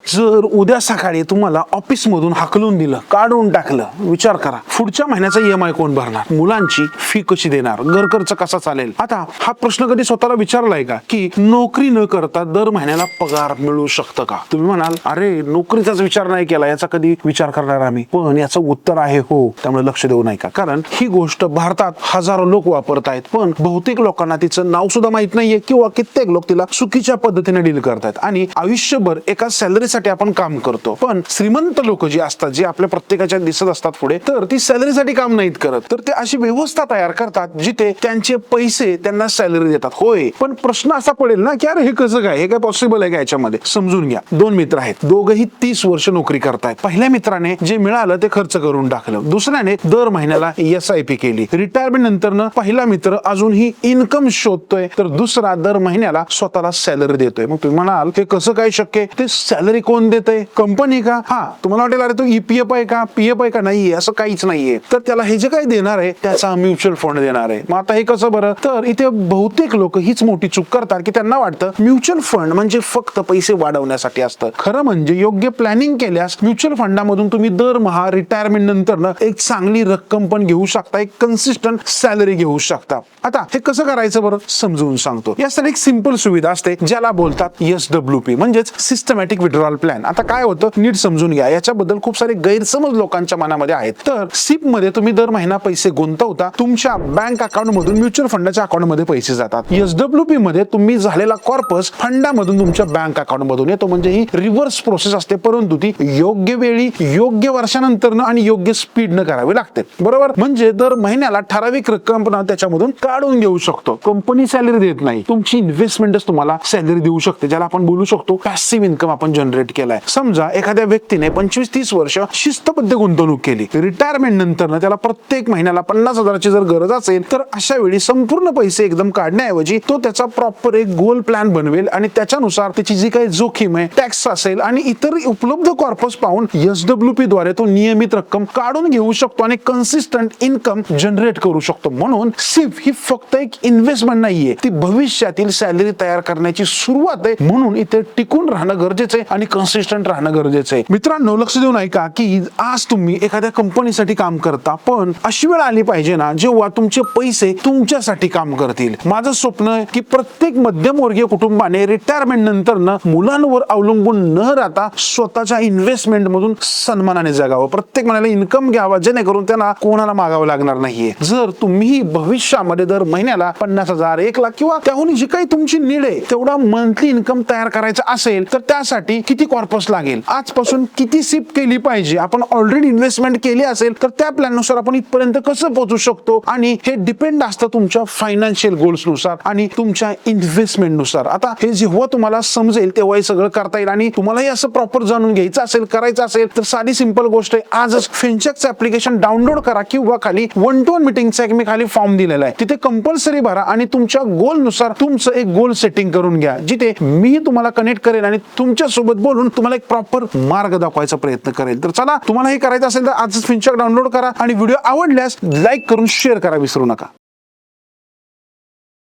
जर उद्या सकाळी तुम्हाला ऑफिस मधून हाकलून दिलं, काढून टाकलं, विचार करा पुढच्या महिन्याचा EMI कोण भरणार, मुलांची फी कशी देणार, घर खर्च कसा चालेल. आता हा प्रश्न कधी स्वतःला विचारलाय का की नोकरी न करता दर महिन्याला पगार मिळू शकतं का? तुम्ही म्हणाल अरे नोकरीचाच विचार नाही केला, याचा कधी विचार करणार आम्ही. पण याचं उत्तर आहे हो. त्यामुळे लक्ष देऊ नाही का, कारण ही गोष्ट भारतात हजारो लोक वापरत आहेत, पण बहुतेक लोकांना तिचं नाव सुद्धा माहित नाहीये किंवा कित्येक लोक तिला चुकीच्या पद्धतीने डील करतात. आणि आयुष्यभर एका सॅलरीसाठी आपण काम करतो, पण श्रीमंत लोक जी असतात, जे आपल्या प्रत्येकाच्या दिसत असतात पुढे, तर ती सॅलरीसाठी काम नाहीत करत, तर ते अशी व्यवस्था तयार करतात जिथे त्यांचे पैसे त्यांना सॅलरी देतात. होय, पण प्रश्न असा पडेल ना की अरे हे कसं काय, हे काय पॉसिबल आहे का? याच्यामध्ये समजून घ्या. दोन मित्र आहेत, दोघही 30 वर्ष नोकरी करतायत. पहिल्या मित्राने जे मिळालं ते खर्च करून टाकलं, दुसऱ्याने दर महिन्याला SIP केली. रिटायरमेंट नंतर पहिला मित्र अजूनही इन्कम शोधतोय, तर दुसरा दर महिन्याला स्वतःला सॅलरी देतोय. मग तुम्ही म्हणाल हे कसं काय शक्य? ते सॅलरी कोण देतंय? कंपनी का? हा, तुम्हाला वाटेल अरे तो EPF आहे का, PF आहे का? नाहीये, असं काहीच नाहीये. तर त्याला हे जे काही देणार आहे त्याचा म्युच्युअल फंड देणार आहे. मग आता हे कसं बरं? तर इथे बहुतेक लोक हीच मोठी चूक करतात की त्यांना वाटतं म्युच्युअल फंड म्हणजे फक्त पैसे वाढवण्यासाठी असतं. खरं म्हणजे योग्य प्लॅनिंग केल्यास म्युच्युअल फंडामधून तुम्ही दरमहा रिटायरमेंट नंतर एक चांगली रक्कम पण घेऊ शकता, एक कन्सिस्टंट सॅलरी घेऊ शकता. आता हे कसं करायचं बरं समजून सांगतो. यासाठी एक सिंपल सुविधा असते ज्याला बोलतात SWP म्हणजेच सिस्टमॅटिक विड्रॉल प्लॅन. आता काय होतं नीट समजून घ्या, याच्याबद्दल खूप सारे गैरसमज लोकांच्या मनामध्ये आहेत. तर SIP मध्ये तुम्ही दर महिना पैसे गुंतवता, तुमच्या बँक अकाउंट मधून म्युच्युअल फंडाच्या अकाउंट मध्ये पैसे जातात. SWP मध्ये तुम्ही झालेला कॉर्पस फंडामधून तुमच्या बँक अकाउंट मधून येतो. म्हणजे ही रिव्हर्स प्रोसेस असते, परंतु ती योग्य वेळी, योग्य वर्षानंतर आणि योग्य स्पीड न करावी लागते. बरोबर? म्हणजे दर महिन्याला ठराविक रक्कम त्याच्यामधून काढून घेऊ शकतो. कंपनी सॅलरी देत नाही, तुमची इन्व्हेस्टमेंटच तुम्हाला सॅलरी देऊ शकते, ज्याला आपण बोलू शकतो पॅसिव्ह इन्कम आपण जनरेट केलाय. समजा एखाद्या व्यक्तीने 25-30 वर्ष शिस्तबद्ध गुंतवणूक केली, रिटायरमेंट नंतर त्याला प्रत्येक महिन्याला 50,000ची जर गरज असेल, तर अशा वेळी संपूर्ण पैसे एकदम काढण्याऐवजी तो त्याचा प्रॉपर एक गोल प्लॅन बनवेल आणि त्याच्यानुसार त्याची जी काही जोखीम आहे, टॅक्स असेल आणि इतर उपलब्ध कॉर्पस पाहून SWP द्वारे तो नियमित रक्कम काढून घेऊ शकतो आणि कन्सिस्टंट इन्कम जनरेट करू शकतो. म्हणून SIP ही फक्त एक इन्व्हेस्टमेंट नाहीये, ती भविष्यातील सॅलरी तयार करण्याची सुरुवात आहे. म्हणून इथे टिकून राहणं गरजेचं आहे आणि कन्सिस्टंट राहणं गरजेचं आहे. मित्रांनो लक्ष देऊ नये का की आज तुम्ही एखाद्या कंपनीसाठी काम करता, पण अशी वेळ आली पाहिजे ना जेव्हा तुमचे पैसे तुमच्यासाठी काम करतील. माझं स्वप्न आहे की प्रत्येक मध्यमवर्गीय कुटुंबाने रिटायरमेंट नंतर मुलांवर अवलंबून न राहता स्वतःच्या इन्व्हेस्टमेंट मधून सन्मानाने जगावं. प्रत्येक महिन्याला इन्कम घ्यावा, जेणेकरून त्यांना कोणाला मागावं लागणार नाहीये. जर तुम्ही भविष्यामध्ये दर महिन्याला 50,000, 1,00,000 किंवा त्याहून जी काही तुमची नीड आहे तेवढा मंथली इन्कम तयार करायचा असेल, तर त्यासाठी किती कॉर्पस लागेल, आजपासून किती SIP केली पाहिजे, आपण ऑलरेडी इन्व्हेस्टमेंट केली असेल तर त्या प्लॅन नुसार आपण इथपर्यंत कसं पोहोचू शकतो, आणि हे डिपेंड असतं तुमच्या फायनान्शियल गोल्स नुसार आणि तुमच्या इन्व्हेस्टमेंट नुसार. आता हे जेव्हा तुम्हाला समजेल तेव्हा हे सगळं करता येईल. आणि तुम्हालाही असं प्रॉपर जाणून घ्यायचं असेल, करायचं असेल, तर साधी सिंपल गोष्ट आहे, आजच फिनचेकचं ऍप्लिकेशन डाउनलोड करा किंवा खाली 1-to-1 मीटिंगचा एक मी खाली फॉर्म दिलेला आहे, तिथे कंपल्सरी भरा आणि तुमच्या गोल नुसार तुमचं एक गोल सेटिंग करून घ्या, जिथे मी तुम्हाला कनेक्ट करेन आणि तुमच्या सोबत बोलून तुम्हाला एक प्रॉपर मार्ग दाखवायचा प्रयत्न करेल. तर चला, तुम्हाला हे करायचं असेल तर आजच फिनचेक डाउनलोड करा आणि व्हिडिओ आवडल्यास लाईक करून शेअर करा विसरू नका.